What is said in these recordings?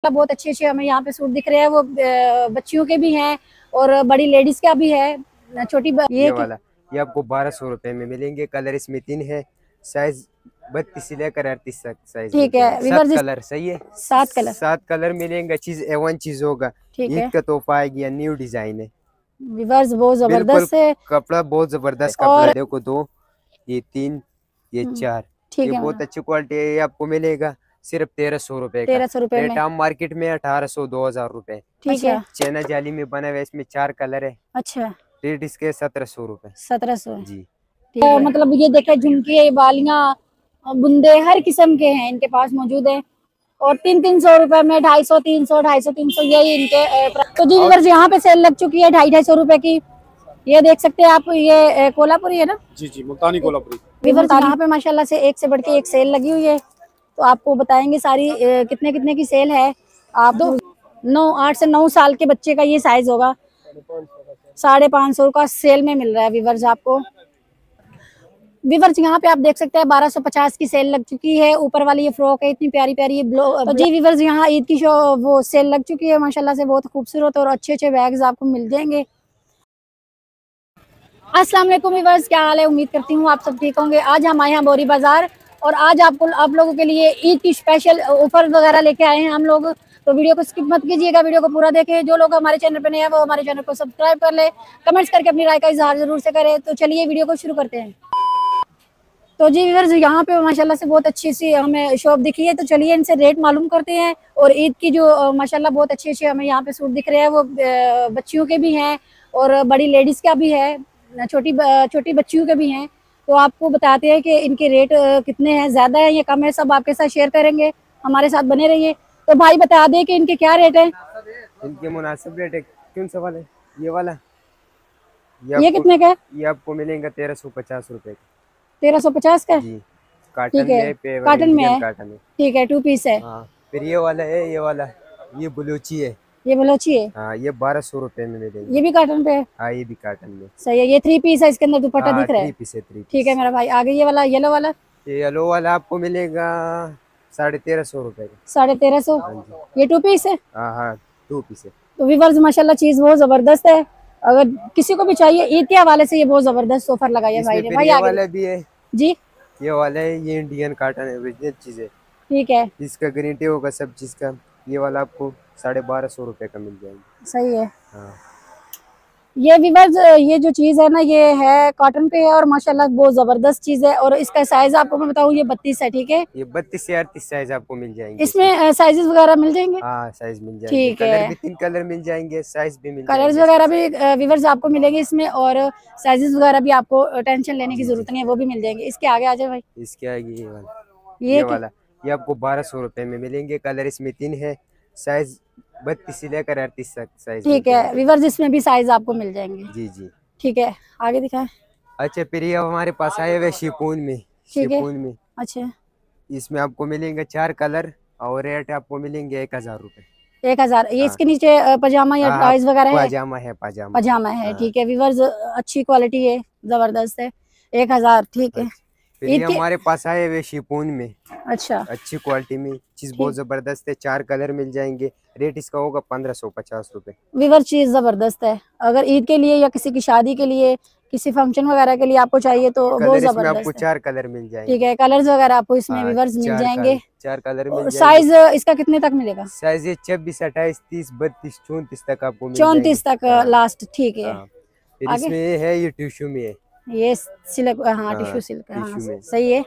बहुत अच्छे अच्छे हमें यहाँ पे सूट दिख रहे हैं। वो बच्चियों के भी हैं और बड़ी लेडीज का भी है। छोटी ये वाला ये आपको 1200 रुपए में मिलेंगे। कलर इसमें 3 है, साइज 32 से लेकर 38 तक साइज मिल ठीक है जाएगा। विवर 7 जी, कलर सही है, 7 कलर 7 कलर मिलेंगे। चीज A1 चीज होगा। ठीक ईद है। का तोहफा आएगी या न्यू डिजाइन है। विवर्स बहुत बिल्कुल जबरदस्त है। कपड़ा बहुत जबरदस्त कपड़ा और है। देखो 2, ये 3, ये 4, ठीक ये है बहुत अच्छी क्वालिटी है। ये आपको मिलेगा सिर्फ 1300 रुपए का। 1300 रुपए में। रेट आम मार्केट में 1800-2000 रुपए। ठीक है। चैना जाली में बना हुआ है, इसमें 4 कलर है। अच्छा रेट इसके 1700 रुपए। 1700 है। जी ठीक है। मतलब ये देखे झुमके बालियां बुंदे हर किस्म के हैं इनके पास मौजूद है। और 300-300 रुपए में 250, 300, 250, 300 यही इनके तो जी और विवर्स यहाँ पे सेल लग चुकी है 250-250 रुपए की। ये देख सकते हैं आप, ये कोल्हापुरी है ना? जी जी, मुल्तानी कोल्हापुरी। विवर्स यहाँ पे माशाल्लाह से एक से बढ़ के एक सेल लगी हुई है। तो आपको बताएंगे सारी कितने कितने की सेल है। आप 8 से 9 साल के बच्चे का ये साइज होगा। 550 का सेल में मिल रहा है विवर्स आपको। विवर्स यहाँ पे आप देख सकते हैं 1250 की सेल लग चुकी है। ऊपर वाली ये फ्रॉक है इतनी प्यारी प्यारी ये तो जी विवर्स यहाँ ईद की वो सेल लग चुकी है माशाल्लाह से। बहुत खूबसूरत और अच्छे अच्छे बैग्स आपको मिल जाएंगे। अस्सलाम वालेकुम विवर्स, क्या हाल है? उम्मीद करती हूँ आप सब ठीक होंगे। आज हम आए हैं बोरी बाजार और आज आप लोगों के लिए ईद की स्पेशल ऑफर वगैरह लेके आए हैं हम लोग। तो वीडियो को स्किप मत कीजिएगा, वीडियो को पूरा देखें। जो लोग हमारे चैनल पे नए हैं वो हमारे चैनल को सब्सक्राइब कर ले, कमेंट्स करके अपनी राय का इजहार जरूर से करें। तो चलिए वीडियो को शुरू करते हैं। तो जी व्यूअर्स यहाँ पे माशाल्लाह से बहुत अच्छी सी हमें शॉप दिखी है। तो चलिए इनसे रेट मालूम करते हैं। और ईद की जो माशाल्लाह बहुत अच्छे अच्छे हमें यहाँ पे सूट दिख रहे हैं। वो बच्चियों के भी हैं और बड़ी लेडीज का भी है, छोटी बच्चियों के भी हैं। तो आपको बताते हैं कि इनके रेट कितने हैं, ज्यादा है या कम है, सब आपके साथ शेयर करेंगे। हमारे साथ बने रहिए। तो भाई बता दें कि इनके क्या रेट है। इनके मुनासिब रेट है। कौन सा वाला है? ये वाला ये कितने का है? ये आपको मिलेगा 1350 रुपए का। 1350 का? जी काटन ठीक है, में, पेवर काटन में इंडियन है। काटन है। ठीक है, 2 पीस है। हाँ फिर ये वाला है, ये वाला ये बलूची है। ये बलोची है। हाँ ये 1200 रुपए में मिलेंगे। ये भी काटन पे है। हाँ ये भी काटन में। सही है। ये 3 पीस है, इसके अंदर दुपट्टा हाँ दिख रहा है। 3 पीस है, 3 ठीक है पीस। मेरा भाई। आगे ये वाला येलो वाला ये येलो वाला आपको मिलेगा 1350 रुपए का। 1350। हाँ जी। ये 2 पीस है। हाँ हाँ 2 पीस है। तो व्यूअर्स माशाल्लाह चीज बहुत जबरदस्त है। अगर किसी को भी चाहिए ईद के हवाले से ये बहुत जबरदस्त ऑफर लगाई है भाई इसमें ने। फिर भाई ये आगे वाला भी है। जी। ये वाला है, ये इंडियन काटन है, ओरिजिनल चीज है। ठीक है, इसका गारंटी होगा सब चीज का। ये वाला आपको 1250 रुपए का मिल जाएगा। सही है। हाँ ये व्यूअर्स ये जो चीज है ना ये है कॉटन पे है और माशाल्लाह बहुत जबरदस्त चीज है। और इसका साइज आपको मैं बताऊँ ये 32 है। ठीक है, ये 32 से 38 साइज आपको मिल जाएंगे। इसमें साइजेस वगैरह मिल जाएंगे। हाँ साइज मिल जाएंगे। ठीक कलर है, भी 3 कलर मिल जाएंगे, साइज भी मिल कलर्स जाएंगे। वगैरह भी व्यूअर्स आपको मिलेंगे इसमें। और साइजेस वगैरह भी आपको टेंशन लेने की जी जरूरत जी। नहीं है, वो भी मिल जाएंगे। इसके आगे आ जाए भाई। इसके आगे ये वाला, ये ये वाला ये आपको 1200 रुपए में मिलेंगे। कलर इसमें 3 है, साइज 32 से लेकर 38 तक साइज मिल ठीक है जाएंगे। व्यूअर्स, इसमें भी साइज आपको मिल जाएंगे। जी जी। ठीक है, आगे दिखाएं। अच्छा फिर ये हमारे पास आए हुए शिफॉन में। ठीक है। शिफॉन में अच्छा, इसमें आपको मिलेंगे 4 कलर और रेट आपको मिलेंगे 1000 रुपए। 1000। ये हाँ इसके नीचे पजामा या हाँ टॉयज वगैरह है? पाजामा है, पाजामा। पजामा है। हाँ ठीक है व्यूअर्स, अच्छी क्वालिटी है, जबरदस्त है। 1000। ठीक है। अच्छा। फिर ये ईद की हमारे पास आए हुए शिफॉन में अच्छा अच्छी क्वालिटी में। चीज ठीक। बहुत जबरदस्त है। 4 कलर मिल जाएंगे। रेट इसका होगा 1550 रुपए। व्यूअर्स चीज जबरदस्त है। अगर ईद के लिए या किसी की शादी के लिए, किसी फंक्शन वगैरह के लिए आपको चाहिए तो बहुत कलर इसमें आपको जबरदस्त है। 4 कलर मिल ठीक जाएंगे। है, कलर्स वगैरह आपको इसमें हाँ व्यूअर्स मिल जाएंगे। 4 कलर मिल और जाएंगे। साइज इसका कितने तक मिलेगा? साइज ये 26, 28, 30, 32, 34 तक आपको मिल 34 तक जाएंगे। हाँ लास्ट। ठीक है, हाँ। फिर आगे। इसमें ये है, ये टिश्यू में है। ये सिल्क, हाँ हाँ टिश्यू सिल्क, हाँ टिश्यू में सही है।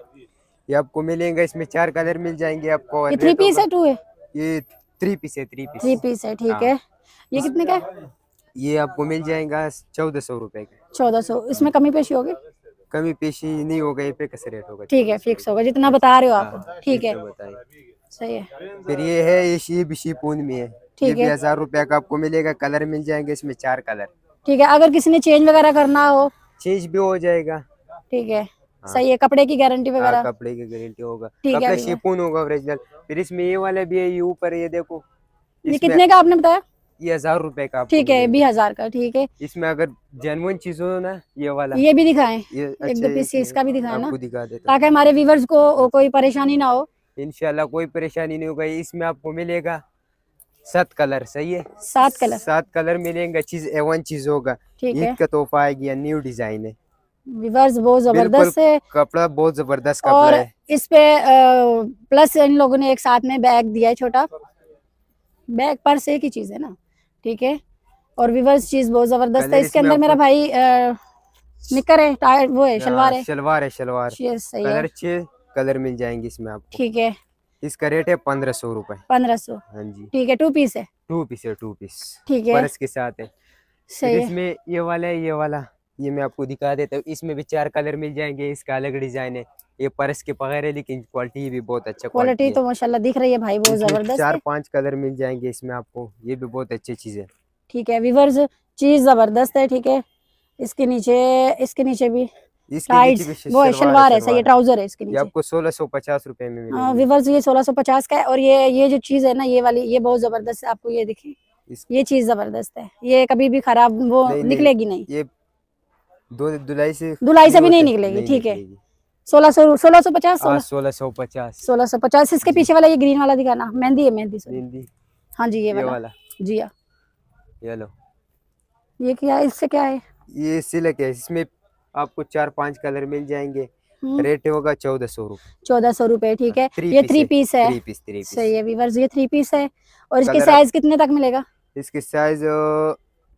ये आपको मिलेगा। इसमें 4 कलर मिल जाएंगे आपको। और ये 3 रेट पीस होगा, है 2 है? ये 3 पीस है, 3 3 पीस। पीस है। ठीक हाँ है, ये इस कितने का है? ये आपको मिल जाएगा 1400 रुपए का। 1400। इसमें कमी पेशी होगी? कमी पेशी नहीं होगा, ये पे कैसे रेट होगा। ठीक है, फिक्स होगा जितना बता रहे हो आप। हाँ ठीक है, बताइए। सही है। फिर ये है, ये भी शिफॉन में है। ये ठीक भी है। 1000 रुपए का आपको मिलेगा। कलर मिल जाएंगे इसमें 4 कलर। ठीक है, अगर किसी ने चेंज वगैरह करना हो? चेंज भी हो जाएगा। ठीक है, हाँ सही है। कपड़े की गारंटी हाँ वगैरह? कपड़े की गारंटी होगा। ठीक है कपड़ा भैया। शिफॉन होगा ओरिजिनल। फिर इसमें ये वाला भी है, ये ऊपर ये देखो। ये इसमें कितने का आपने बताया? ये 1000 रुपए का आपको ठीक है, मिलेगा। 20,000 का। ठीक है, इसमें अगर जेन्युइन चीज हो ना, ये वाला, ये भी दिखाएं। ये एक अच्छा दो पीस इसका भी दिखाएं ना, आपको दिखा देता ताकि हमारे व्यूवर्स को कोई परेशानी ना हो। हूँ। इंशाल्लाह कोई परेशानी नहीं होगा। इसमें आपको मिलेगा 7 कलर सही है। 7 कलर। 7 कलर मिलेंगे, चीज A1 चीज होगा। ठीक है ईद का तोहफा आएगी या न्यू डिजाइन है। व्यूअर्स बहुत बिल्कुल जबरदस्त है। कपड़ा बहुत जबरदस्त कपड़ा और है। इस पे प्लस इन लोगों ने एक साथ में बैग दिया है, छोटा बैग पर्स एक ही चीज है ना। ठीक है और व्यूअर्स चीज बहुत जबरदस्त है। कलर इसके इसमें अंदर मेरा आपको भाई निकर है, टायर वो है, शलवार है। शलवार है, शलवार। सही है। कलर 6 कलर मिल जाएंगे इसमें आपको। ठीक है इसका रेट है 1500 रुपए। 1500। हाँ जी, ठीक है 2 पीस है। 2 पीस है, 2 पीस ठीक है पर्स के साथ है। फिर सही है। इसमें ये वाला है, ये वाला ये मैं आपको दिखा देता हूँ। इसमें भी 4 कलर मिल जाएंगे। इसका अलग डिजाइन है, ये पर्स के बगैर है लेकिन क्वालिटी भी बहुत अच्छा क्वालिटी क्वालिटी है। तो माशाल्लाह दिख रही है भाई, बहुत इसमें जबरदस्त है। 4-5 कलर मिल जाएंगे इसमें आपको, ये भी बहुत अच्छी चीज है। ठीक है व्यूअर्स चीज जबरदस्त है। ठीक है इसके नीचे भी इसके नीचे टाइट्स भी वो है, शलवार है, शलवार है, सही है, शलवार है। ट्राउजर है इसके ये नीचे। आपको 1650 रुपए में मिलेंगे। व्यूअर्स ये 1650 का है। और ये जो चीज है ना, ये वाली ये बहुत जबरदस्त है। आपको ये देखिए, इस ये चीज जबरदस्त है, ये कभी भी खराब वो नहीं नहीं, निकलेगी नहीं, ये दो धुलाई से धुलाई से नहीं भी नहीं होता, निकलेगी। नहीं ठीक है निकलेगी। 1650 1650 1650। इसके जी। पीछे वाला ये ग्रीन वाला दिखाना, मेहंदी है, मेहंदी सॉरी। मेहंदी हाँ जी ये ये वाला। वाला, जी हाँ ये लो। ये क्या है, इससे क्या है? ये सिल्क है, इसमें आपको 4-5 कलर मिल जाएंगे। हम्म, रेट होगा 1400 रुपए। 1400 रुपए। ठीक है 3 ये पीस 3 है, पीस है। 3 पीस, 3 पीस। सही है व्यूअर्स ये 3 पीस है। और इसके कलर साइज कितने तक मिलेगा? इसके साइज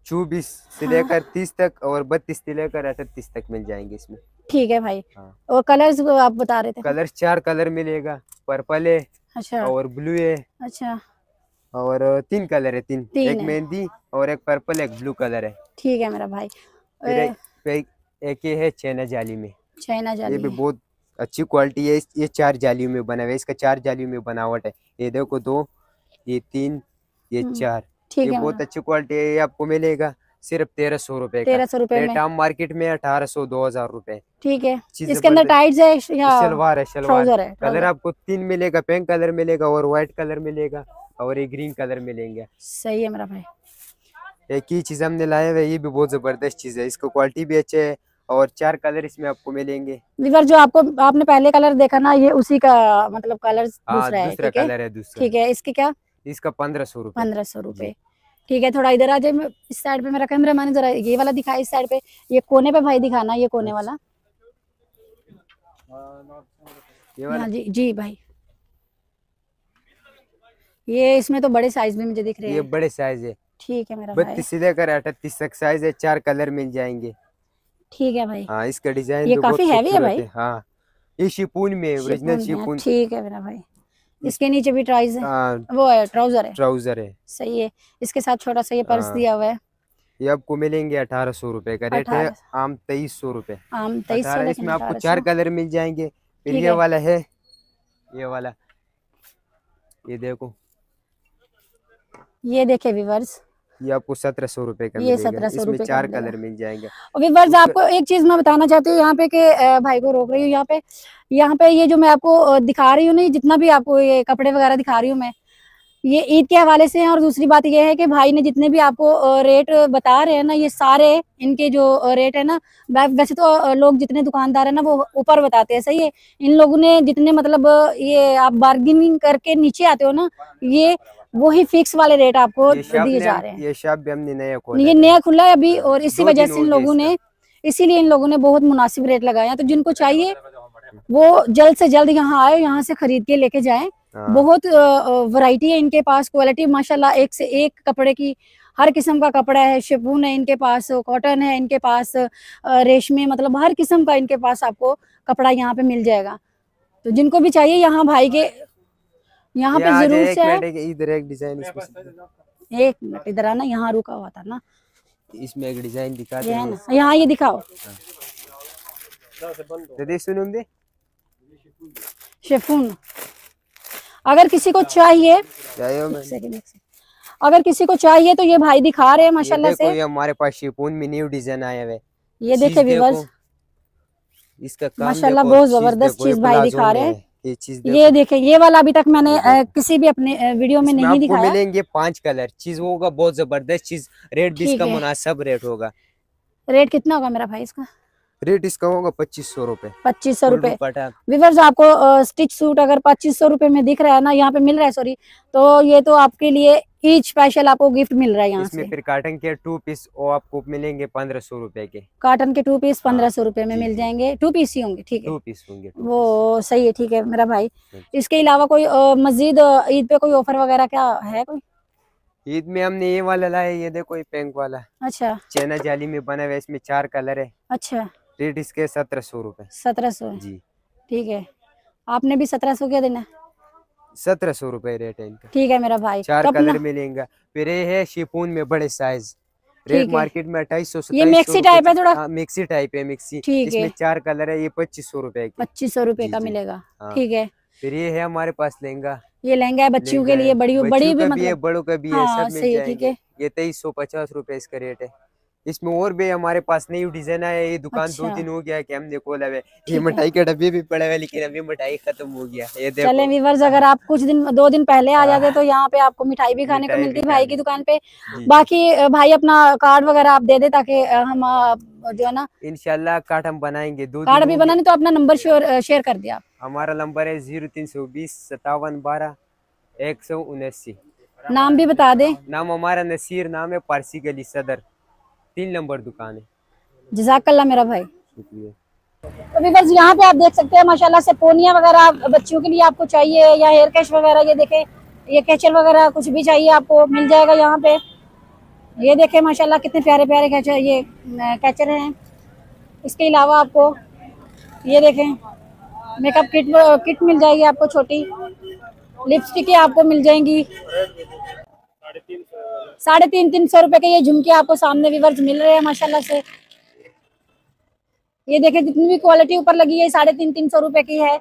24 से हाँ लेकर 30 तक और 32 से लेकर 38 तक मिल जाएंगे इसमें। ठीक है भाई। हाँ, और कलर्स आप बता रहे थे? कलर 4 कलर मिलेगा। पर्पल है अच्छा और ब्लू है अच्छा और 3 कलर है, 3। 3 एक है। मेहंदी और एक पर्पल, एक ब्लू कलर है। ठीक है मेरा भाई। फिर एक ये है चैना जाली में। चाइना ये जाली भी है। बहुत अच्छी क्वालिटी है। ये 4 जालियों में बना हुआ है। इसका 4 जालियों में बनावट है। ये देखो 2, ये 3, ये 4। ठीक ये है बहुत मेरा। अच्छी क्वालिटी है। ये आपको मिलेगा सिर्फ 1300 रुपए का। 1300 रुपए में। रेट आम मार्केट में 1800-2000 रुपए। ठीक है चीज इसके अंदर जबरदस्त। टाइट्स है या शलवार है, शलवार। ट्राउजर है? कलर ट्राउजर आपको 3 मिलेगा, पिंक कलर मिलेगा और व्हाइट कलर मिलेगा और ये ग्रीन कलर मिलेंगे। सही है मेरा भाई। एक ही चीज हमने लाया है, ये भी बहुत जबरदस्त चीज है। इसको क्वालिटी भी अच्छे है और 4 कलर इसमें आपको मिलेंगे। विवर जो आपने पहले कलर देखा ना, ये उसी का मतलब कलर हाँ, दूसरा है। दूसरा ठीक है कलर है, दूसरा। ठीक है इसके क्या? इसका 1500 रुपए। 1500 रुपए। जी। ठीक है थोड़ा इधर आ जाए, इस साइड पे मेरा कैमरा मैंने जरा ये वाला दिखाया, इस साइड पे ये कोने पे भाई दिखाना, ये कोने वाला। ये वाला हाँ जी जी भाई। ये इसमें तो बड़े साइज में मुझे दिख रहे ये हैं। बड़े साइज है। ठीक है मेरा भाई। 32 से लेकर 38 तक साइज है। 4 कलर मिल जाएंगे। ठीक है भाई। हाँ, इसका डिजाइन ये भी बहुत काफी हैवी है खूबसूरत भाई। है। हाँ, ये शिफॉन में, ओरिजिनल शिफॉन में है। शिफॉन। ठीक है मेरा भाई। इसके नीचे भी ट्राउजर है, हाँ, वो है ट्राउजर है। ट्राउजर है। सही है। इसके साथ छोटा सा ये पर्स हाँ, दिया हुआ है। ये आपको मिलेंगे 1800 रुपए का। रेट है 18 आम 2300 रुपए। आम 2300, 18 लेकिन इसमें आपको 4 1800। कलर मिल जाएंगे। फिर ठीक ये है वाला है, ये वाला, ये देखो, ये देखे व्यूवर्स, ये आपको 1700 रुपए का ये मिलेगा। 1700 इसमें रुपए का 4 मिलेगा। कलर मिल जाएंगे। और व्यूवर्स उसका आपको एक चीज मैं बताना चाहती हूँ यहाँ पे कि भाई को रोक रही हूँ यहाँ पे ये जो मैं आपको दिखा रही हूँ ना, जितना भी आपको ये कपड़े वगैरह दिखा रही हूँ मैं, ये ईद के हवाले से है। और दूसरी बात ये है कि भाई ने जितने भी आपको रेट बता रहे हैं ना, ये सारे इनके जो रेट है ना, वैसे तो लोग जितने दुकानदार है ना वो ऊपर बताते हैं, सही है। इन लोगों ने जितने मतलब ये आप बार्गेनिंग करके नीचे आते हो ना, ये वही फिक्स वाले रेट आपको दिए जा रहे हैं। ये शॉप भी हमने नया खोला ये है। नया खुला है अभी, हाँ, और इसी 2 वजह दिन से हो इन गए लोगों इसका। ने इसीलिए इन लोगों ने बहुत मुनासिब रेट लगाए हैं। तो जिनको चाहिए वो जल्द से जल्द यहाँ आए, यहाँ से खरीद के लेके जाएं। हाँ, बहुत वैरायटी है इनके पास, क्वालिटी माशाल्लाह एक से एक कपड़े की, हर किस्म का कपड़ा है। शिफॉन है इनके पास, कॉटन है इनके पास, रेशमी, मतलब हर किस्म का इनके पास आपको कपड़ा यहाँ पे मिल जाएगा। तो जिनको भी चाहिए यहाँ भाई के यहाँ पे आज जरूर एक से आए। मिनट, इधर एक डिजाइन इसमें एक मिनट इधर आना, यहाँ रुका हुआ था ना, इसमें एक डिजाइन दिखा ये है दे। ना, यहाँ ये दिखाओ। दे सुन दे। शिफॉन अगर किसी को चाहिए, जायो मैं। एक सेकंड, अगर किसी को चाहिए तो ये भाई दिखा रहे हैं ये माशाल्लाह देखो, से। ये हमारे पास शिफॉन में न्यू डिजाइन आया है। ये चीज देखे व्यूवर्स, देखो, इसका काम माशाल्लाह देखो, बहुत चीज जबरदस्त देखो, ये चीज भाई प्लाजो दिखा में रहे है। हैं। ये चीज ये देखो, देखें, ये वाला अभी तक मैंने ये देखो। किसी भी अपने वीडियो में इसमें नहीं आपको दिखाया। मिलेंगे 5 कलर। चीज होगा बहुत जबरदस्त चीज। रेट भी ठीक इसका है, मुनासिब रेट होगा। रेट कितना होगा मेरा भाई इसका? रेट इसका होगा 2500 रुपए। 2500 फुल रुपए। दुपट्टा। व्यूवर्स आपको स्टिच सूट अगर 2500 रुपए में दिख रहा है ना, यहाँ पे मिल रहा है, सॉरी, तो ये तो आपके लिए ईद स्पेशल आपको गिफ्ट मिल रहा है यहाँ इसमें से। फिर कॉटन के 2 पीस वो आपको मिलेंगे 1500 रुपए के। कॉटन के 2 पीस 1500 हाँ, रुपए में जी, मिल जी। जाएंगे, 2 पीस ही होंगे, ठीक है। 2 पीस होंगे, 2 वो सही है, ठीक है मेरा भाई। पीस। इसके अलावा कोई मजीद ईद पे कोई ऑफर वगैरह क्या है कोई? ईद में हमने ये वाला लाया, ये देखो ये पिंक वाला अच्छा चैना जाली में बना हुआ है, इसमें 4 कलर है। अच्छा। रेट इसके 1700 रुपए। 1700 है, जी, ठीक है। आपने भी 1700 क्या देना है? 1700 रुपए रेट है इनका। ठीक है मेरा भाई। 4 तो कलर अपना, मिलेंगे। फिर ये है शिफॉन में बड़े साइज, रेट ठीक है। मार्केट में 2800 ये 2700 मैक्सी टाइप है थोड़ा? हाँ, मिक्सी टाइप है, मिक्सी। ठीक है, इसमें 4 कलर है, ये 2500 रुपए के। 2500 रुपए जी, का जी। मिलेगा, हाँ, ठीक है। फिर ये है हमारे पास लहंगा। ये लहंगा है बच्चियों लहंगा के लिए, है, बड़ी बड़ी बच्चियों भी का भी है, मतलब। बड़ों का भी है, हाँ सब मिल सही है, ठीक जाएंगे। है। ये 2350 रुपए इसका रेट है। इसमें और भी हमारे पास नई डिजाइन आया है। ये दुकान 2 अच्छा, दिन हो गया कि हमने खोला है। ये ठीक है। मिठाई के डब्बे भी पड़े हुए, लेकिन अभी मिठाई खत्म हो गया। ये चलें देखो। व्यूअर्स, अगर आप कुछ दिन 2 दिन पहले आ जाते तो हाँ, यहाँ पे आपको मिठाई भी खाने को मिठाई मिलती भी है भाई खाने की दुकान की। पे। जी, जी। बाकी भाई अपना कार्ड वगैरह आप दे दे, ताकि हम जो है ना इंशाल्लाह काट हम बनाएंगे, 2 दिन कार्ड भी हो गए। बनाने, तो अपना नंबर शेयर कर दिया आप। हमारा नंबर है 0320 57 12 179। नाम भी बता दें। नाम हमारा नसीर नाम है, पारसी गली सदर, 3 नंबर दुकान है। जज़ाकल्लाह मेरा भाई। शुक्रिया। तो व्यूअर्स यहाँ पे आप देख सकते हैं माशाल्लाह से पोनिया वगैरह बच्चियों के लिए आपको चाहिए, या हेयर कैश वगैरह, ये देखें, ये कैचर वगैरह कुछ भी चाहिए आपको मिल जाएगा यहाँ पे। ये देखें माशाल्लाह कितने प्यारे प्यारे कैचर, ये कैचर हैं। इसके अलावा आपको ये देखें मेकअप किट किट मिल जाएगी आपको, छोटी लिपस्टिक आपको मिल जाएंगी। 350 रुपए के ये झुमके आपको सामने व्यूअर्स मिल रहे हैं माशाल्लाह से। ये देखें जितनी भी क्वालिटी ऊपर लगी है 350 रुपए की है।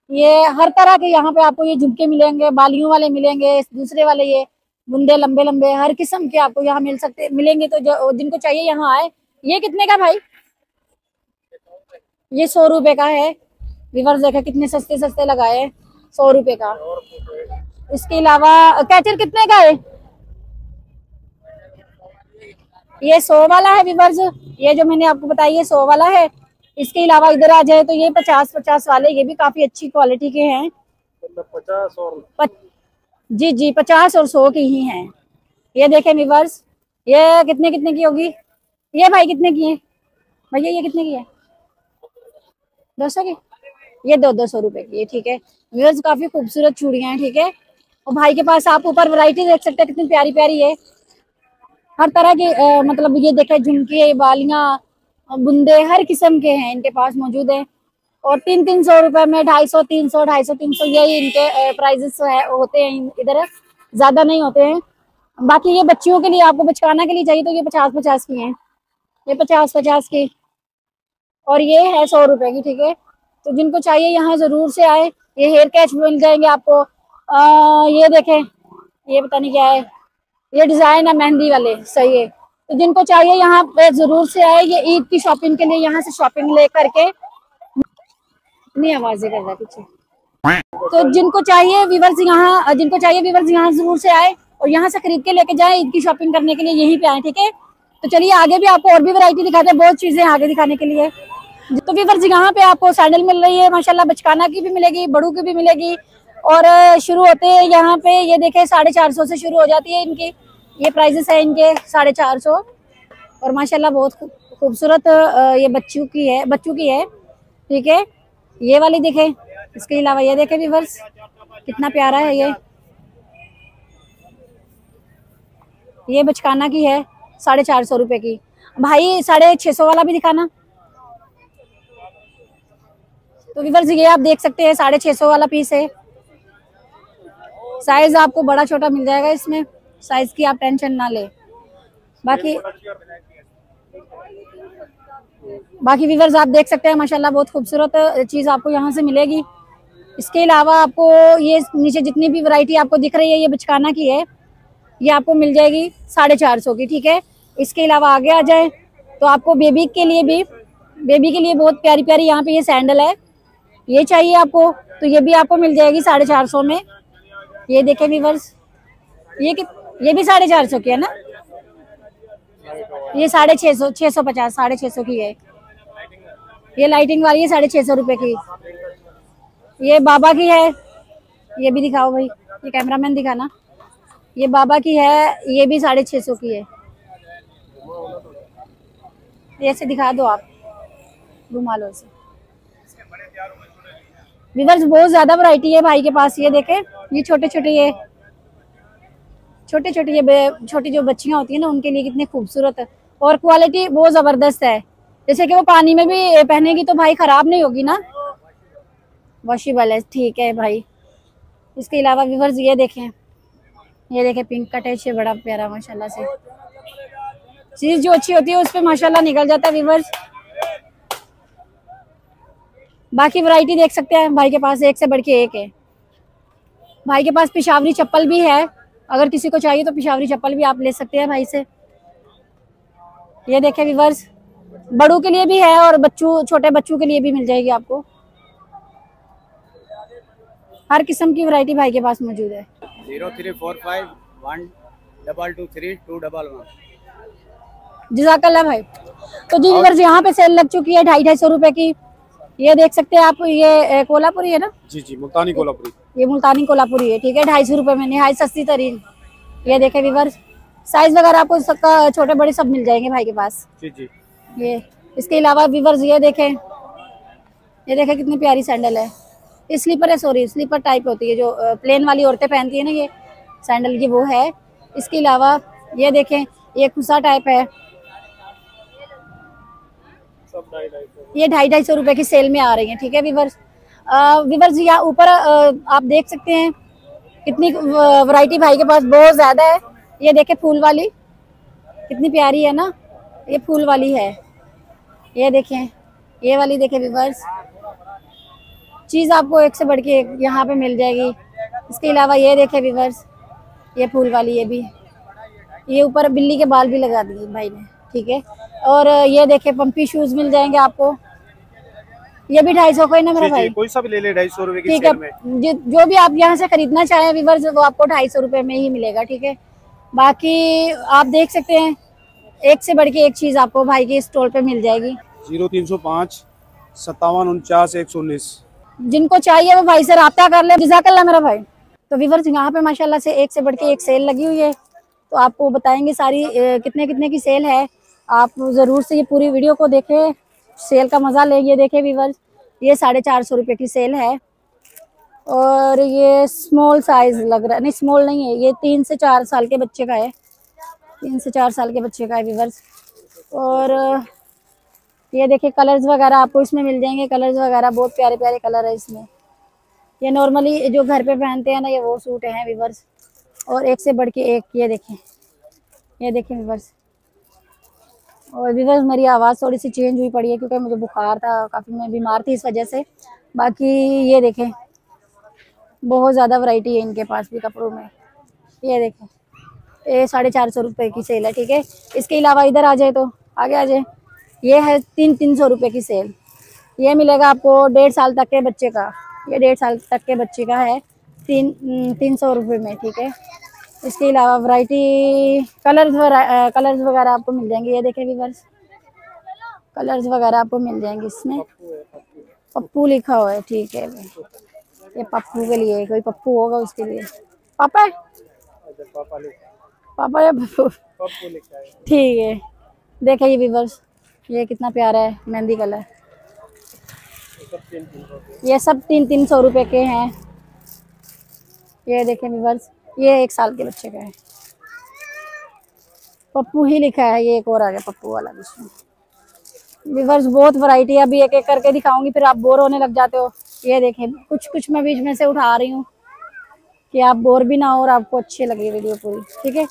ये हर तरह के यहाँ पे आपको ये झुमके मिलेंगे, बालियों वाले मिलेंगे, दूसरे वाले ये बुंदे लंबे लंबे, हर किस्म के आपको यहाँ मिलेंगे। तो जो जिनको चाहिए यहाँ आए। ये कितने का भाई? ये 100 रुपए का है। व्यूअर्स देखे कितने सस्ते सस्ते लगाए हैं, 100 रुपए का। इसके अलावा कैचर कितने का है? ये 100 वाला है व्यूअर्स, ये जो मैंने आपको बताया ये 100 वाला है। इसके अलावा इधर आ जाए तो ये 50 वाले, ये भी काफी अच्छी क्वालिटी के हैं। 50 और जी जी 50 और 100 की ही हैं। ये देखें व्यूअर्स, ये कितने कितने की होगी? ये भाई कितने की है भैया? ये कितने की है? 200 की? ये 200 रुपए की है, ठीक है। व्यूअर्स काफी खूबसूरत चूड़ियां हैं, ठीक है। और भाई के पास आप ऊपर वैरायटी देख सकते हैं कितनी प्यारी प्यारी है, हर तरह के मतलब ये देखे झुमके, बालियां, बुंदे, हर किस्म के हैं इनके पास मौजूद हैं। और 300 रुपए में 250, 300, 250, 300 यही इनके प्राइजेस होते हैं इधर, ज्यादा नहीं होते हैं। बाकी ये बच्चियों के लिए, आपको बचकाना के लिए चाहिए तो ये 50 की हैं, ये 50 की, और ये है 100 रुपए की, ठीक है। तो जिनको चाहिए यहाँ जरूर से आए। ये हेयर कैच मिल जाएंगे आपको। ये देखें, ये पता नहीं क्या है, ये डिजाइन है मेहंदी वाले, सही है। तो जिनको चाहिए यहाँ पे जरूर से आए। ये ईद की शॉपिंग के लिए यहाँ से शॉपिंग ले करके, इतनी आवाजें कर रहा है पीछे। तो जिनको चाहिए व्यूअर्स यहाँ जरूर से आए और यहाँ से खरीद के लेके जाए ईद की शॉपिंग करने के लिए, यहीं पे आए, ठीक है। तो चलिए आगे भी आपको और भी वैरायटी दिखाते हैं, बहुत चीजें आगे दिखाने के लिए। तो व्यूअर्स यहाँ पे आपको सैंडल मिल रही है माशाल्लाह, बचकाना की भी मिलेगी, बड़ू की भी मिलेगी। और शुरू होते हैं यहाँ पे, ये देखे 450 से शुरू हो जाती है इनकी, ये प्राइजेस है इनके 450। और माशाल्लाह बहुत खूबसूरत ये बच्चों की है, ठीक है। ये वाली देखें। इसके अलावा ये देखें व्यूअर्स कितना प्यारा है ये बचकाना की है 450 रुपए की। भाई 650 वाला भी दिखाना। तो व्यूअर्स ये आप देख सकते हैं 650 वाला पीस है। साइज आपको बड़ा छोटा मिल जाएगा इसमें, साइज की आप टेंशन ना ले। बाकी व्यूअर्स आप देख सकते हैं माशाल्लाह बहुत खूबसूरत चीज आपको यहाँ से मिलेगी। इसके अलावा आपको ये नीचे जितनी भी वैरायटी आपको दिख रही है ये बचकाना की है, ये आपको मिल जाएगी 450 की, ठीक है। इसके अलावा आगे आ जाए तो आपको बेबी के लिए बहुत प्यारी प्यारी यहाँ पे ये सैंडल है, ये चाहिए आपको तो ये भी आपको मिल जाएगी 450 में। ये देखें व्यूअर्स, ये भी 450 की है ना, ये 650, 650 की है। ये लाइटिंग वाली है 650 रुपए की। ये बाबा की है, ये भी दिखाओ भाई, ये कैमरामैन दिखाना। ये बाबा की है, ये भी 650 की है। ऐसे दिखा दो आप, घुमा लो इसे। व्यूअर्स बहुत ज्यादा वैरायटी है भाई के पास। ये देखें, ये छोटे छोटे, ये छोटे छोटे, ये छोटी जो बच्चियां होती है ना, उनके लिए कितने खूबसूरत है और क्वालिटी बहुत जबरदस्त है। जैसे कि वो पानी में भी पहनेगी तो भाई खराब नहीं होगी ना, वॉशेबल है। ठीक है भाई। इसके अलावा व्यूअर्स ये देखें पिंक का टच है, बड़ा प्यारा माशाल्लाह से। चीज जो अच्छी होती है उस पर माशाल्लाह निकल जाता है व्यूअर्स। बाकी वैरायटी देख सकते हैं भाई के पास, एक से बढ़ के एक है। भाई के पास पिशावरी चप्पल भी है, अगर किसी को चाहिए तो पिशावरी चप्पल भी आप ले सकते हैं भाई से। ये देखें व्यूअर्स, बड़ों के लिए भी है और छोटे बच्चों के लिए भी मिल जाएगी आपको। हर किस्म की वैरायटी भाई के पास मौजूद है। 034512232111। जज़ाकल्लाह भाई। तो जी व्यूअर्स, यहाँ पे सेल लग चुकी है 250-250 रुपए की। ये देख सकते हैं आप, ये कोल्हापुरी है ना? जी जी, मुल्तानी कोल्हापुरी। ये मुल्तानी कोल्हापुरी है। ठीक है, 250 रुपए में निहायत सस्ती तरीन। ये देखे व्यूअर्स, साइज वगैरह आपको सबका छोटे बड़े सब मिल जाएंगे भाई के पास। जी जी। ये इसके अलावा व्यूअर्स ये देखें कितनी प्यारी सैंडल है। स्लीपर है, सॉरी स्लीपर टाइप होती है जो प्लेन वाली औरतें पहनती है ना, ये सैंडल की वो है। इसके अलावा ये देखें, ये खुसा टाइप है, सब 250 ये 250 रुपए की सेल में आ रही है। ठीक है व्यूअर्स। यहाँ ऊपर आप देख सकते हैं कितनी वैरायटी भाई के पास बहुत ज्यादा है। ये देखें फूल वाली कितनी प्यारी है ना, ये फूल वाली है। ये देखें, ये वाली देखें व्यूअर्स, चीज आपको एक से बढ़ के एक यहाँ पे मिल जाएगी। इसके अलावा ये देखें व्यूअर्स, ये फूल वाली, ये भी, ये ऊपर बिल्ली के बाल भी लगा दिए भाई ने। ठीक है, और ये देखें पंपी शूज मिल जाएंगे आपको, ये भी 250 का है ना मेरा भाई? कोई सा भी ले ले 250 रुपए की ठीक है, सेल में। जो भी आप यहाँ से खरीदना चाहें व्यूअर्स, वो आपको 250 रुपए में ही मिलेगा। ठीक है, बाकी आप देख सकते हैं एक से बढ़ के एक चीज आपको भाई के स्टॉल पे मिल जाएगी। 0305 5749 119। जिनको चाहिए वो भाई से राब्ता कर ले। जज़ाकल्लाह मेरा भाई। तो व्यूअर्स, यहाँ पे माशाल्लाह से एक से बढ़ के एक सेल लगी हुई है, तो आपको बताएंगे सारी कितने कितने की सेल है। आप जरूर से ये पूरी वीडियो को देखें, सेल का मजा लें। ये देखें व्यूअर्स, ये 450 रुपए की सेल है और ये स्मॉल साइज लग रहा है, नहीं स्मॉल नहीं है, ये 3 से 4 साल के बच्चे का है, 3 से 4 साल के बच्चे का है व्यूअर्स। और ये देखिए कलर्स वगैरह आपको इसमें मिल जाएंगे, कलर्स वगैरह बहुत प्यारे प्यारे कलर है इसमें। ये नॉर्मली जो घर पे पहनते हैं ना, ये वो सूट हैं व्यूअर्स, और एक से बढ़ के एक। ये देखें व्यूअर्स। और व्यूअर्स, मेरी आवाज़ थोड़ी सी चेंज हुई पड़ी है क्योंकि मुझे बुखार था, काफ़ी मैं बीमार थी इस वजह से। बाकी ये देखें, बहुत ज़्यादा वैरायटी है इनके पास भी कपड़ों में। ये देखें, ये 450 रुपए की सेल है। ठीक है, इसके अलावा इधर आ जाए तो आगे आ जाए, ये है 300 रुपए की सेल। ये मिलेगा आपको 1.5 साल तक के बच्चे का, ये 1.5 साल तक के बच्चे का है 300 रुपये में। ठीक है, इसके अलावा वैरायटी कलर्स वगैरह आपको मिल जाएंगे। ये देखें व्यूअर्स, कलर्स वगैरह आपको मिल जाएंगे इसमें। पप्पू लिखा हुआ है। ठीक है भाई, ये पप्पू के लिए, कोई पप्पू होगा उसके लिए। पापा है, पापा या पप्पू? ठीक है, देखें ये व्यूअर्स, ये कितना प्यारा है मेहंदी कलर। ये सब 300 रुपए के हैं। ये देखें व्यूअर्स, ये 1 साल के बच्चे का है, पप्पू ही लिखा है। ये एक और आ गया पप्पू वाला इसमें। व्यूअर्स, बहुत वैरायटी है, अभी एक एक करके दिखाऊंगी फिर आप बोर होने लग जाते हो। ये देखें, कुछ मैं बीच में से उठा रही हूँ कि आप बोर भी ना हो और आपको अच्छी लगे वीडियो पूरी। ठीक है,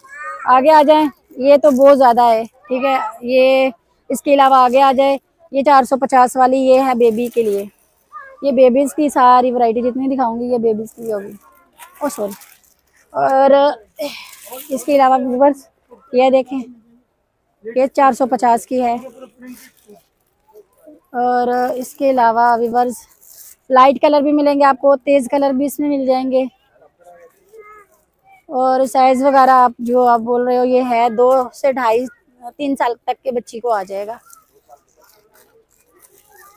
आगे आ जाएं, ये तो बहुत ज़्यादा है। ठीक है, ये इसके अलावा आगे आ जाए, ये 450 वाली, ये है बेबी के लिए। ये बेबीज़ की सारी वैरायटी जितनी दिखाऊंगी ये बेबीज़ की होगी। ओ सॉरी। और इसके अलावा व्यूअर्स, ये देखें, ये 450 की है। और इसके अलावा व्यूअर्स, लाइट कलर भी मिलेंगे आपको, तेज़ कलर भी इसमें मिल जाएंगे। और साइज वगैरह आप जो आप बोल रहे हो, ये है 2 से 2.5-3 साल तक के बच्ची को आ जाएगा।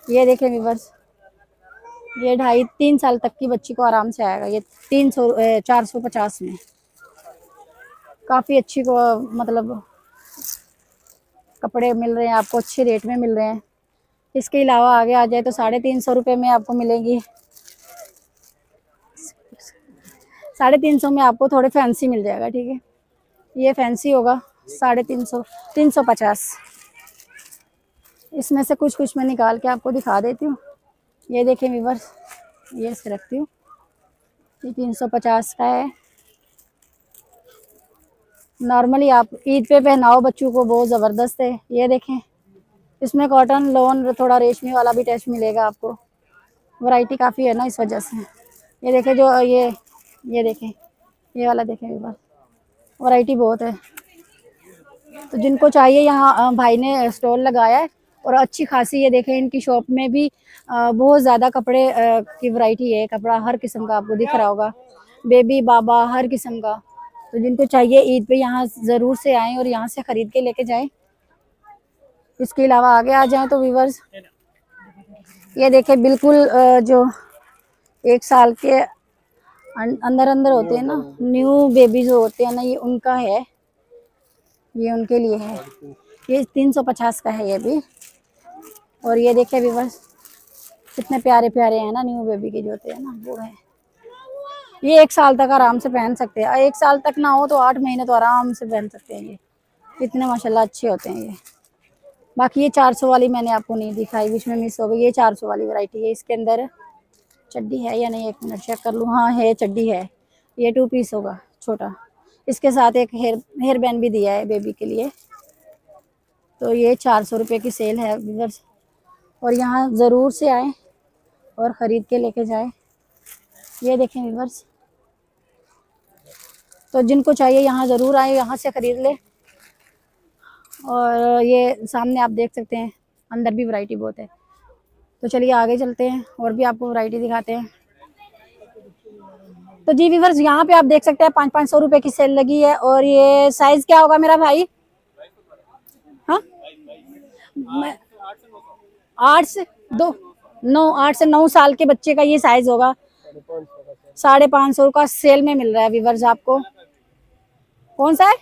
ये देखें व्यूअर्स, ये 2.5-3 साल तक की बच्ची को आराम से आएगा, ये 450 में। काफ़ी अच्छी को मतलब कपड़े मिल रहे हैं आपको, अच्छे रेट में मिल रहे हैं। इसके अलावा आगे आ जाए तो 350 रुपये में आपको मिलेंगी। 350 में आपको थोड़े फैंसी मिल जाएगा, ठीक है। ये फैंसी होगा 350, 350। इसमें से कुछ मैं निकाल के आपको दिखा देती हूँ। ये देखें व्यूअर्स, ये से रखती हूँ, ये 350 का है। नॉर्मली आप ईद पे पहनाओ बच्चों को, बहुत ज़बरदस्त है। ये देखें, इसमें कॉटन लोन थोड़ा रेशमी वाला भी टच मिलेगा आपको। वैरायटी काफ़ी है ना, इस वजह से। ये देखें जो ये देखें, ये वाला देखें व्यूअर्स, वैरायटी बहुत है। तो जिनको चाहिए, यहाँ भाई ने स्टॉल लगाया है और अच्छी खासी, ये देखें इनकी शॉप में भी बहुत ज़्यादा कपड़े की वैरायटी है। कपड़ा हर किस्म का आपको दिख रहा होगा, बेबी बाबा हर किस्म का। तो जिनको चाहिए ईद पे यहाँ ज़रूर से आएँ और यहाँ से ख़रीद के लेके जाएं। इसके अलावा आगे आ जाएं तो व्यूअर्स, ये देखें बिल्कुल जो 1 साल के अंदर होते हैं ना, न्यू बेबी जो होते हैं ना, ये उनका है, ये उनके लिए है। ये 350 का है ये भी। और ये देखें व्यूअर्स, कितने प्यारे प्यारे हैं ना, न्यू बेबी के जो होते हैं ना, वो है। ये 1 साल तक आराम से पहन सकते हैं। 1 साल तक ना हो तो 8 महीने तो आराम से पहन सकते हैं। ये इतने माशाल्लाह अच्छे होते हैं ये। बाकी ये 400 वाली मैंने आपको नहीं दिखाई, बीच में मिस हो गई। ये 400 वाली वैरायटी है। इसके अंदर चड्डी है या नहीं, 1 मिनट चेक कर लूँ। हाँ है, चड्डी है। ये 2 पीस होगा छोटा। इसके साथ एक हेयर बैंड भी दिया है बेबी के लिए। तो ये 400 रुपये की सेल है व्यूअर्स। और यहाँ ज़रूर से आएँ और ख़रीद के लेके जाएं। ये देखें व्यूअर्स, तो जिनको चाहिए यहाँ ज़रूर आए, यहाँ से ख़रीद ले। और ये सामने आप देख सकते हैं, अंदर भी वैरायटी बहुत है। तो चलिए आगे चलते हैं और भी आपको वैरायटी दिखाते हैं। तो जी व्यूअर्स, यहाँ पे आप देख सकते हैं 500 रुपये की सेल लगी है। और ये साइज़ क्या होगा मेरा भाई? हाँ, 8 से 9 साल के बच्चे का ये साइज़ होगा। 550 का सेल में मिल रहा है व्यूअर्स आपको। कौन सा है?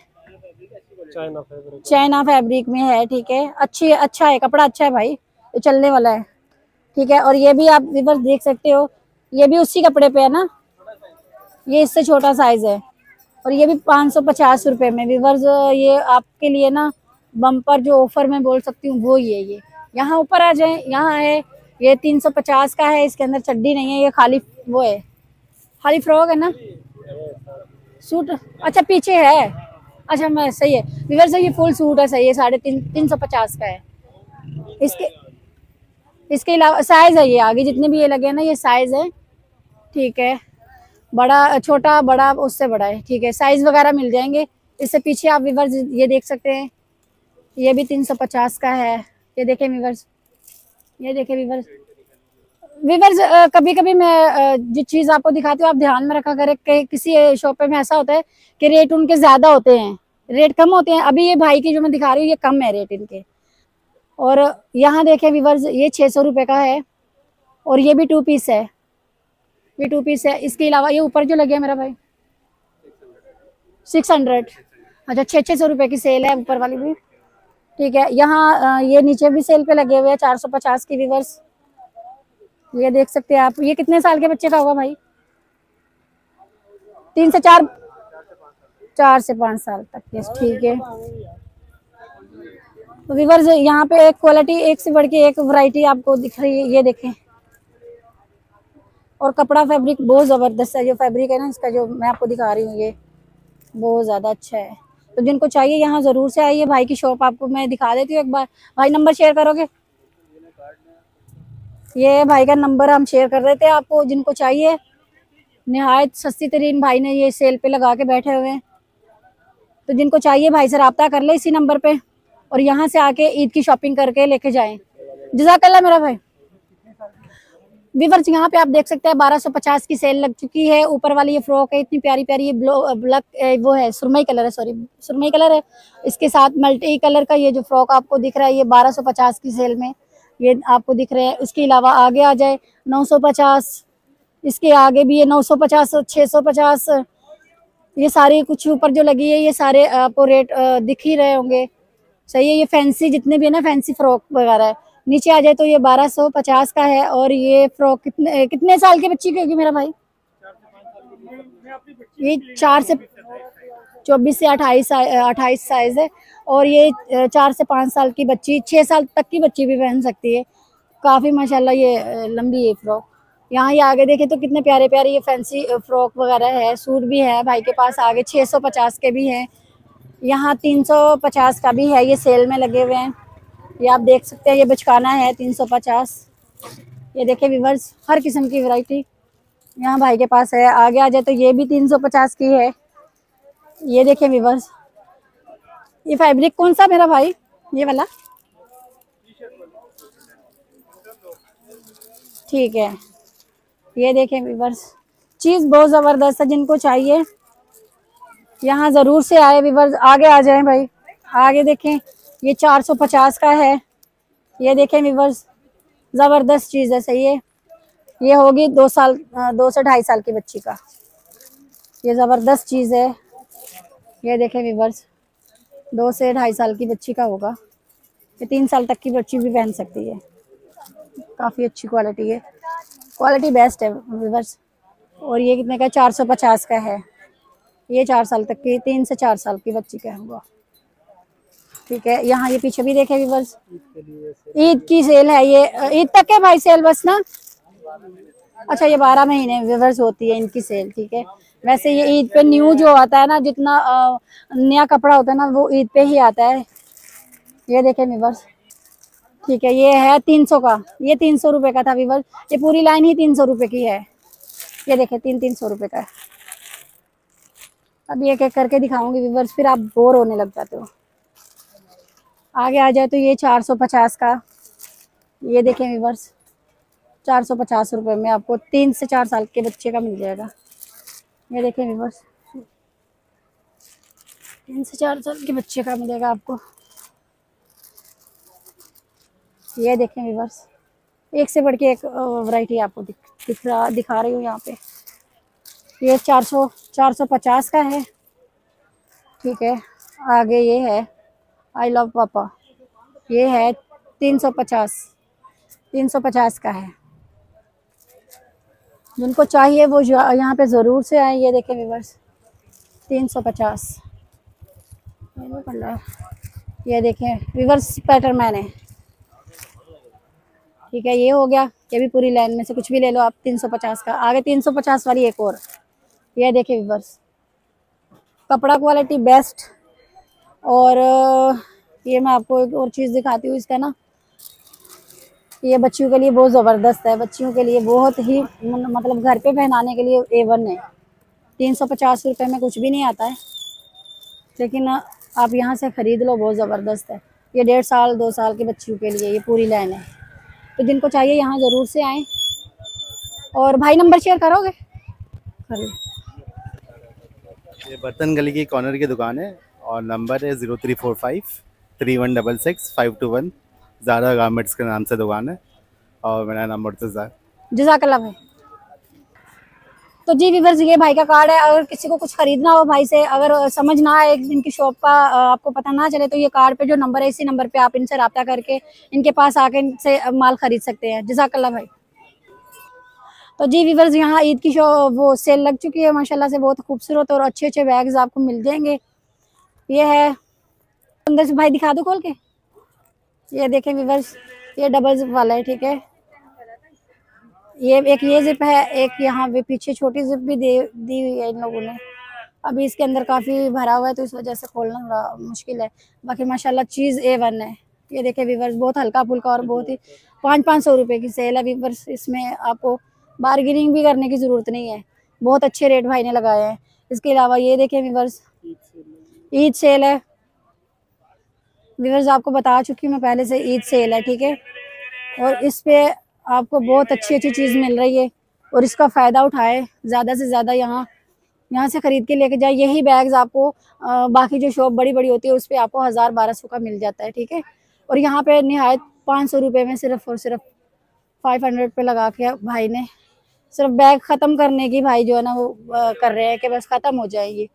चाइना फैब्रिक में है, ठीक है। अच्छा है, कपड़ा अच्छा है भाई, ये चलने वाला है, ठीक है। और ये भी आप व्यूअर्स देख सकते हो, ये भी उसी कपड़े पे है ना, ये इससे छोटा साइज है। और ये भी 550 रुपये में व्यूअर्स। ये आपके लिए ना बम्पर जो ऑफर में बोल सकती हूँ वो ये यहाँ ऊपर आ जाए, यहाँ है। ये 350 का है। इसके अंदर चड्डी नहीं है, ये खाली वो है, खाली फ्रॉक है ना, सूट। अच्छा पीछे है, अच्छा मैं सही है व्यूअर्स, ये फुल सूट है, सही है। 350 का है। इसके अलावा साइज है, ये आगे जितने भी ये लगे हैं ना, ये साइज है, ठीक है। बड़ा छोटा बड़ा उससे बड़ा है, ठीक है। साइज वगैरह मिल जाएंगे। इससे पीछे आप व्यूअर्स ये देख सकते हैं, ये भी 350 का है। ये देखें व्यूअर्स, ये देखें व्यूअर्स। कभी कभी मैं जिस चीज़ आपको दिखाती हूँ आप ध्यान में रखा करें कि किसी शॉप पे में ऐसा होता है कि रेट उनके ज़्यादा होते हैं, रेट कम होते हैं। अभी ये भाई की जो मैं दिखा रही हूँ ये कम है रेट इनके। और यहाँ देखें व्यूअर्स, ये 600 रुपये का है। और ये भी 2 पीस है, ये 2 पीस है। इसके अलावा ये ऊपर जो लगे है मेरा भाई 600। अच्छा 600 रुपये की सेल है ऊपर वाली भी, ठीक है। यहाँ ये नीचे भी सेल पे लगे हुए हैं 450 की व्यूअर्स। ये देख सकते हैं आप। ये कितने साल के बच्चे का होगा भाई? 3 से 4, 4 से 5 साल तक, यस ठीक है। तो व्यूअर्स यहाँ पे एक क्वालिटी, एक से बढ़ के एक वैरायटी आपको दिख रही है, ये देखें। और कपड़ा फैब्रिक बहुत ज़बरदस्त है। जो फैब्रिक है ना इसका, जो मैं आपको दिखा रही हूँ, ये बहुत ज़्यादा अच्छा है। तो जिनको चाहिए यहाँ ज़रूर से आइए। भाई की शॉप आपको मैं दिखा देती हूँ एक बार। भाई नंबर शेयर करोगे? ये भाई का नंबर हम शेयर कर रहे थे आपको। जिनको चाहिए, निहायत सस्ती तरीन भाई ने ये सेल पे लगा के बैठे हुए हैं। तो जिनको चाहिए भाई से रब्ता कर ले इसी नंबर पे, और यहाँ से आके ईद की शॉपिंग करके लेके जाएं। जज़ाकल्लाह मेरा भाई। व्यूअर्स यहाँ पे आप देख सकते हैं 1250 की सेल लग चुकी है। ऊपर वाली ये फ्रॉक है, इतनी प्यारी प्यारी। ये ब्लैक वो है, सुरमई कलर है, सॉरी सुरमई कलर है। इसके साथ मल्टी कलर का ये जो फ्रॉक आपको दिख रहा है, ये 1250 की सेल में ये आपको दिख रहे हैं। इसके अलावा आगे आ जाए 950, इसके आगे भी ये 950, 650, ये सारी कुछ ऊपर जो लगी है ये सारे आपको रेट दिख ही रहे होंगे, सही है। ये फैंसी जितने भी है ना, फैंसी फ्रॉक वगैरह है। नीचे आ जाए तो ये 1250 का है। और ये फ्रॉक कितने कितने साल की बच्ची की होगी मेरा भाई? ये 4 से 24 से 28 साइज है। और ये 4 से 5 साल की बच्ची, 6 साल तक की बच्ची भी पहन सकती है। काफ़ी माशाल्लाह ये लंबी है फ्रॉक। यहाँ ये आगे देखें तो कितने प्यारे प्यारे ये फैंसी फ्रॉक वगैरह है। सूट भी है भाई के पास। आगे 650 के भी हैं, यहाँ 350 का भी है। ये सेल में लगे हुए हैं, ये आप देख सकते हैं। ये बचकाना है 350। ये देखें व्यूअर्स, हर किस्म की वैरायटी यहाँ भाई के पास है। आगे आ जाए तो ये भी 350 की है। ये देखें व्यूअर्स, ये फैब्रिक कौन सा मेरा भाई? ये वाला, ठीक है। ये देखें व्यूअर्स, चीज़ बहुत ज़बरदस्त है। जिनको चाहिए यहाँ ज़रूर से आए व्यूअर्स। आगे आ जाएं भाई, आगे देखें। ये 450 का है। ये देखें व्यूअर्स, ज़बरदस्त चीज़ है, सही है। ये होगी 2 से 2.5 साल की बच्ची का। ये ज़बरदस्त चीज़ है। ये देखें व्यूअर्स, 2 से 2.5 साल की बच्ची का होगा। ये 3 साल तक की बच्ची भी पहन सकती है। काफ़ी अच्छी क्वालिटी है, क्वालिटी बेस्ट है व्यूअर्स। और ये कितने का? 450 का है। ये 4 साल तक की, 3 से 4 साल की बच्ची का होगा, ठीक है। यहाँ ये पीछे भी देखे व्यूअर्स, ईद की सेल है। ये ईद तक है भाई सेल बस ना? अच्छा, ये 12 महीने व्यूअर्स होती है इनकी सेल, ठीक है। वैसे ये ईद पे न्यू जो आता है ना, जितना नया कपड़ा होता है ना, वो ईद पे ही आता है। ये देखें व्यूअर्स, ठीक है। ये है 300 का। ये 300 रुपये का था व्यूअर्स। ये पूरी लाइन ही 300 रुपये की है। ये देखें, 300 रुपये का है। अब एक एक करके दिखाऊंगी व्यूअर्स, फिर आप बोर होने लग जाते हो। आगे आ जाए तो ये 450 का। ये देखें व्यूअर्स, 450 रुपये में आपको 3 से 4 साल के बच्चे का मिल जाएगा। ये देखें व्यूअर्स, 3 से 4 साल के बच्चे का मिलेगा आपको। ये देखें व्यूअर्स, एक से बढ़ के एक वैरायटी आपको दिखा रही हूँ यहाँ पे। ये 450 का है, ठीक है। आगे ये है आई लव पापा। ये है 350 का है। जिनको चाहिए वो यहाँ पे ज़रूर से आए। ये देखें व्यूअर्स, 350। ये देखें व्यूअर्स, स्पाइडरमैन है, ठीक है। ये हो गया, ये भी पूरी लाइन में से कुछ भी ले लो आप, 350 का। आगे 350 वाली एक और। ये देखें व्यूअर्स, कपड़ा क्वालिटी बेस्ट। और ये मैं आपको एक और चीज़ दिखाती हूँ इसका ना, ये बच्चियों के लिए बहुत ज़बरदस्त है। बच्चियों के लिए बहुत ही मतलब घर पे पहनाने के लिए A1 है। 350 रुपये में कुछ भी नहीं आता है, लेकिन आप यहाँ से ख़रीद लो, बहुत ज़बरदस्त है। ये 1.5 साल 2 साल की बच्चियों के लिए ये पूरी लाइन है। तो जिनको चाहिए यहाँ ज़रूर से आएँ। और भाई नंबर शेयर करोगे? कर लो। ये बर्तन गली की कॉर्नर की दुकान है और नंबर है 0345 3166 521। ज़ारा गारमेंट्स के नाम से दुकान है और मेरा नाम मुर्तज़ा। जज़ाकल्लाह भाई। तो जी व्यूअर्स, ये भाई का कार्ड है। अगर किसी को कुछ खरीदना हो भाई से, अगर समझ ना आए एक दिन की शॉप का, आपको पता ना चले, तो ये कार्ड पे जो नंबर है, इसी नंबर पे आप इनसे रब्ता करके इनके पास आके इनसे माल खरीद सकते हैं। जज़ाकल्लाह भाई। तो जी व्यूअर्स, यहाँ ईद की वो सेल लग चुकी है माशाल्लाह से। बहुत खूबसूरत और अच्छे अच्छे बैग्स आपको मिल जाएंगे। ये है, अंदर से भाई दिखा दो खोल के। ये देखें व्यूअर्स, ये डबल जिप वाला है, ठीक है। ये एक ये जिप है, एक यहाँ पे पीछे छोटी जिप भी दी हुई है इन लोगों ने। अभी इसके अंदर काफ़ी भरा हुआ है तो इस वजह से खोलना थोड़ा मुश्किल है। बाकी माशाल्लाह चीज़ A1 है। ये देखें व्यूअर्स, बहुत हल्का फुल्का और बहुत ही 500 रुपये की सेल है व्यूअर्स। इसमें आपको बार्गेनिंग भी करने की ज़रूरत नहीं है, बहुत अच्छे रेट भाई ने लगाए हैं। इसके अलावा ये देखें व्यूअर्स, ईद सेल है व्यूअर्स, आपको बता चुकी हूँ मैं पहले से, ईद सेल है, ठीक है। और इस पे आपको बहुत अच्छी अच्छी चीज़ मिल रही है और इसका फ़ायदा उठाए, ज़्यादा से ज़्यादा यहाँ से ख़रीद के लेके जाए। यही बैग्स आपको बाकी जो शॉप बड़ी बड़ी होती है उस पर आपको 1000-1200 का मिल जाता है, ठीक है। और यहाँ पे निहायत 500 रुपये में सिर्फ और सिर्फ 500 पे लगा के भाई ने सिर्फ बैग ख़त्म करने की भाई जो है ना वो कर रहे हैं कि बस ख़त्म हो जाएगी।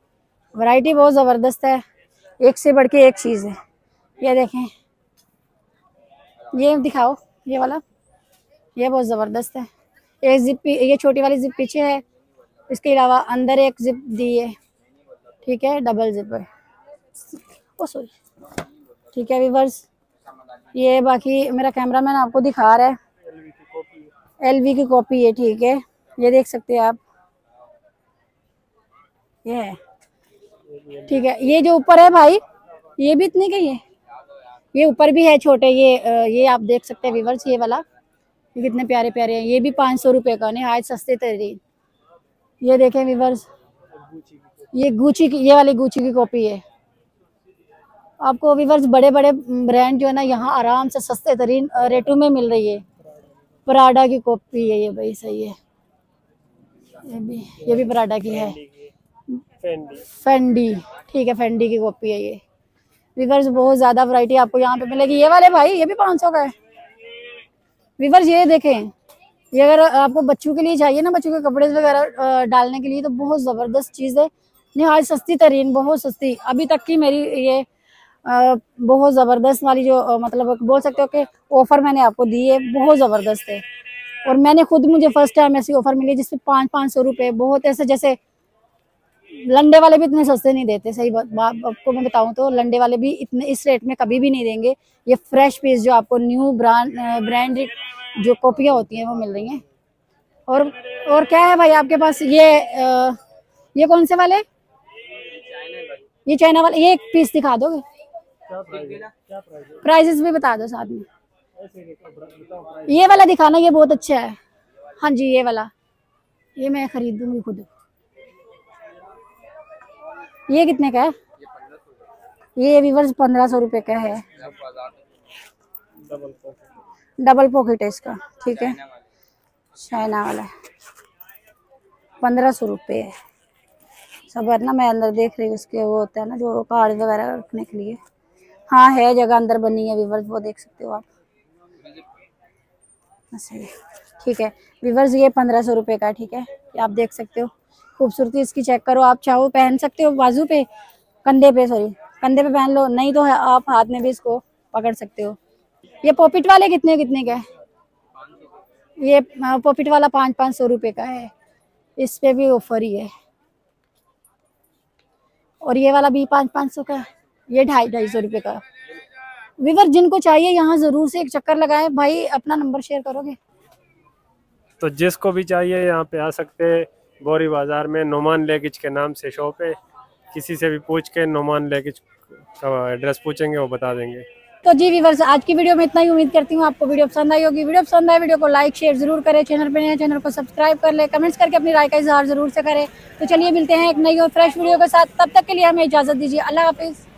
वैरायटी बहुत ज़बरदस्त है, एक से बढ़ के एक चीज़ है। ये देखें, ये दिखाओ, ये वाला, ये बहुत ज़बरदस्त है। एक जिप, ये छोटी वाली जिप पीछे है, इसके अलावा अंदर एक जिप दी है, ठीक है, डबल जिप है। ओ सॉरी, ठीक है व्यूअर्स, ये बाकी मेरा कैमरामैन आपको दिखा रहा है, LV की कॉपी है, ठीक है, ये देख सकते हैं आप, ये है, ठीक है। ये जो ऊपर है भाई, ये भी इतने का ही है, ये ऊपर भी है छोटे, ये आप देख सकते हैं व्यूअर्स, ये वाला, ये कितने प्यारे प्यारे हैं, ये भी 500 रुपये का, निहायत सस्ते तरीन। ये देखें व्यूअर्स, ये गुची की, ये वाली गुची की कॉपी है। आपको व्यूअर्स बड़े बड़े ब्रांड जो है ना यहाँ आराम से सस्ते तरीन रेटों में मिल रही है। पराडा की कॉपी है ये भाई, सही है, ये भी पराडा की है, फेंडी, ठीक है, फेंडी की कॉपी है ये। व्यूअर्स बहुत ज़्यादा वैरायटी आपको यहाँ पे मिलेगी। ये वाले भाई, ये भी 500 का है व्यूअर्स। ये देखें, ये अगर आपको बच्चों के लिए चाहिए ना, बच्चों के कपड़े वगैरह डालने के लिए, तो बहुत ज़बरदस्त चीज़ है, निहायत सस्ती तरीन, बहुत सस्ती। अभी तक की मेरी ये बहुत ज़बरदस्त वाली जो मतलब बोल सकते हो कि ऑफ़र मैंने आपको दी है, बहुत ज़बरदस्त है। और मैंने खुद, मुझे फर्स्ट टाइम ऐसी ऑफ़र मिली जिसपे 500 रुपये, बहुत ऐसे जैसे लंडे वाले भी इतने सस्ते नहीं देते, सही बात आपको मैं बताऊं तो लंडे वाले भी इतने इस रेट में कभी भी नहीं देंगे। ये फ्रेश पीस जो आपको न्यू ब्रांड जो कॉपियाँ होती हैं वो मिल रही हैं। और क्या है भाई आपके पास, ये कौन से वाले, ये चाइना वाले, ये एक पीस दिखा दोगे, प्राइसेस भी बता दो साथ में। ये वाला दिखाना, ये बहुत अच्छा है, हाँ जी, ये वाला, ये मैं खरीदूंगी खुद। ये कितने का है? ये व्यूअर्स 1500 रुपये का है, डबल पॉकेट है इसका, ठीक है, चाइना वाला है, 1500 रुपये है। सब ना मैं अंदर देख रही हूँ, उसके वो होता है ना जो कार्ड वगैरह रखने के लिए, हाँ है जगह अंदर बनी है व्यूअर्स, वो देख सकते हो आप, सही, ठीक है व्यूअर्स, ये 1500 रुपये का, ठीक है, ये आप देख सकते हो। खूबसूरती इसकी चेक करो, आप चाहो पहन सकते हो बाजू पे, कंधे पे, सॉरी कंधे पे पहन लो, नहीं तो आप हाथ में भी इसको पकड़ सकते हो। ये पॉकेट वाले कितने कितने का है? ये पॉकेट वाला 500 रुपये का है, इस पे भी ऑफर ही है। और ये वाला भी 500 का है, ये 250 रुपये का। व्यूअर जिनको चाहिए यहाँ ज़रूर से एक चक्कर लगाए। भाई अपना नंबर शेयर करोगे? तो जिसको भी चाहिए यहाँ पे आ सकते हैं। बोरी बाजार में नोमान लेगिज के नाम से शॉप है, किसी से भी पूछ के नोमान लेगिज का एड्रेस पूछेंगे, वो बता देंगे। तो जी व्यूअर्स, आज की वीडियो में इतना ही। उम्मीद करती हूँ आपको वीडियो पसंद आई होगी। वीडियो पसंद आए वीडियो को लाइक शेयर जरूर करें, चैनल पे नए चैनल को सब्सक्राइब कर ले, कमेंट्स करके अपनी राय का इजहार जरूर से करें। तो चलिए मिलते हैं एक नई और फ्रेश वीडियो के साथ, तब तक के लिए हमें इजाज़त दीजिए। अल्लाह हाफिज़।